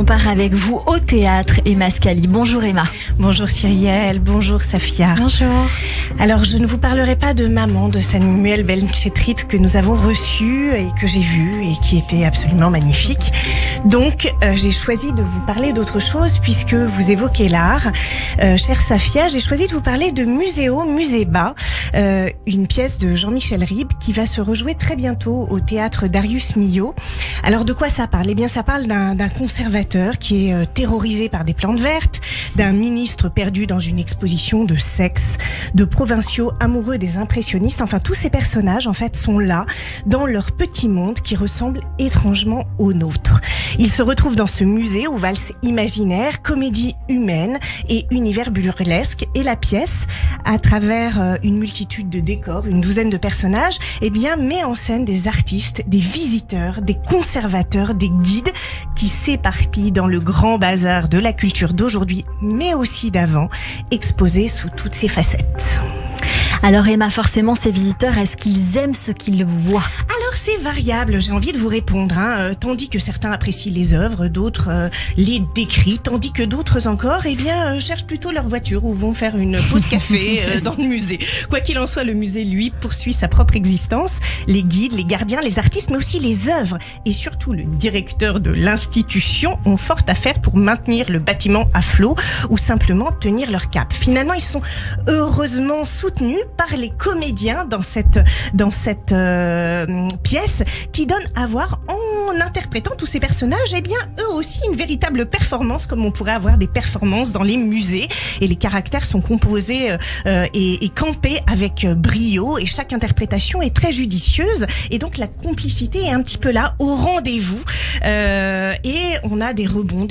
on part avec vous au théâtre, Emma Scali. Bonjour Emma. Bonjour Cyrielle, bonjour Safia. Bonjour. Alors je ne vous parlerai pas de Maman de Samuel Benchetrit que nous avons reçu et que j'ai vu et qui était absolument magnifique. Donc j'ai choisi de vous parler d'autre chose puisque vous évoquez l'art. Chère Safia, j'ai choisi de vous parler de Muséo, Musée Bas, une pièce de Jean-Michel Ribes qui va se rejouer très bientôt au théâtre Darius Milhaud. Alors de quoi ça parle ? Eh bien ça parle d'un conservateur qui est terrorisé par des plantes vertes, d'un ministre perdu dans une exposition de sexe, de provinciaux amoureux des impressionnistes. Enfin tous ces personnages en fait sont là dans leur petit monde qui ressemble étrangement au nôtre. Ils se retrouvent dans ce musée où valse imaginaire, comédie humaine et univers burlesque. Et la pièce, à travers une multitude de décors, une douzaine de personnages, eh bien, met en scène des artistes, des visiteurs, des conservateurs, des guides qui s'éparpillent dans le grand bazar de la culture d'aujourd'hui, mais aussi d'avant, exposés sous toutes ses facettes. Alors Emma, forcément, ces visiteurs, est-ce qu'ils aiment ce qu'ils voient ? Alors c'est variable, j'ai envie de vous répondre, tandis que certains apprécient les œuvres, d'autres les décrient, tandis que d'autres encore cherchent plutôt leur voiture ou vont faire une pause café dans le musée. Quoi qu'il en soit, le musée, lui, poursuit sa propre existence. Les guides, les gardiens, les artistes, mais aussi les œuvres et surtout le directeur de l'institution ont fort à faire pour maintenir le bâtiment à flot ou simplement tenir leur cap. Finalement, ils sont heureusement soutenus par les comédiens dans cette pièce qui donne à voir en interprétant tous ces personnages, eux aussi une véritable performance comme on pourrait avoir des performances dans les musées et les caractères sont composés et campés avec brio et chaque interprétation est très judicieuse et donc la complicité est un petit peu là au rendez-vous et on a des rebonds,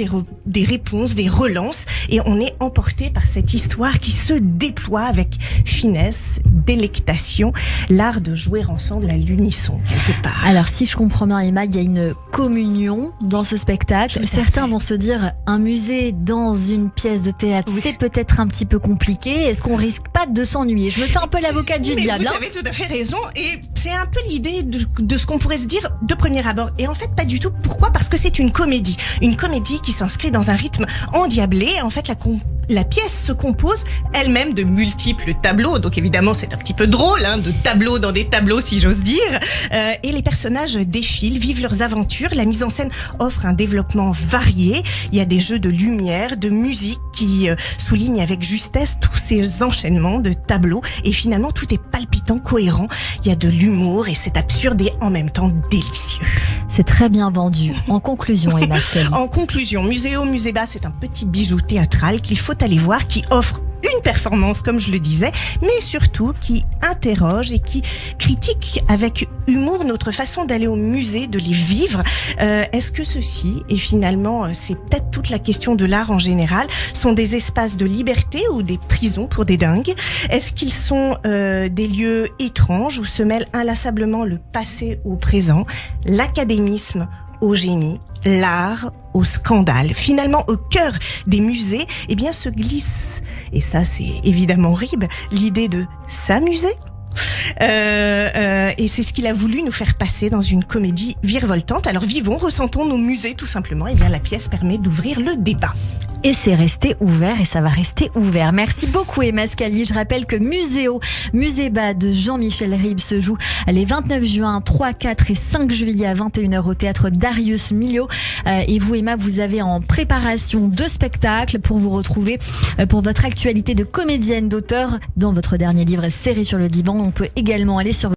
des réponses, des relances et on est emporté par cette histoire qui se déploie avec finesse, délectation, l'art de jouer ensemble à l'unisson quelque part. Alors si je comprends bien Emma, il y a une communion dans ce spectacle. Certains vont se dire un musée dans une pièce de théâtre, oui, c'est peut-être un petit peu compliqué. Est-ce qu'on risque pas de s'ennuyer ? Je me fais un peu l'avocat du diable. Vous avez tout à fait raison et c'est un peu l'idée de ce qu'on pourrait se dire de premier abord. Et en fait pas du tout. Pourquoi ? Parce que c'est une comédie qui s'inscrit dans un rythme endiablé. En fait la pièce se compose elle-même de multiples tableaux, donc évidemment c'est un petit peu drôle, de tableaux dans des tableaux si j'ose dire, et les personnages défilent, vivent leurs aventures, la mise en scène offre un développement varié, il y a des jeux de lumière, de musique qui soulignent avec justesse tous ces enchaînements de tableaux, et finalement tout est palpitant, cohérent, il y a de l'humour et c'est absurde et en même temps délicieux. C'est très bien vendu. En conclusion, Emma Scali. En conclusion, Muséo, Musée Bas, c'est un petit bijou théâtral qu'il faut aller voir, qui offre une performance, comme je le disais, mais surtout qui interroge et qui critique avec humour notre façon d'aller au musée, de les vivre. Est-ce que ceux-ci, et finalement c'est peut-être toute la question de l'art en général, sont des espaces de liberté ou des prisons pour des dingues ? Est-ce qu'ils sont des lieux étranges où se mêlent inlassablement le passé au présent, l'académisme au génie, l'art au scandale? Finalement, au cœur des musées, se glisse, et ça c'est évidemment Ribes, l'idée de s'amuser. Et c'est ce qu'il a voulu nous faire passer dans une comédie virevoltante. Alors vivons, ressentons nos musées tout simplement. La pièce permet d'ouvrir le débat. Et c'est resté ouvert et ça va rester ouvert. Merci beaucoup Emma Scali. Je rappelle que Muséo, Musée Bas de Jean-Michel Ribes se joue les 29 juin, 3, 4 et 5 juillet à 21h au théâtre Darius Milhaud. Et vous Emma, vous avez en préparation 2 spectacles pour vous retrouver pour votre actualité de comédienne, d'auteur dans votre dernier livre Série sur le divan. On peut également aller sur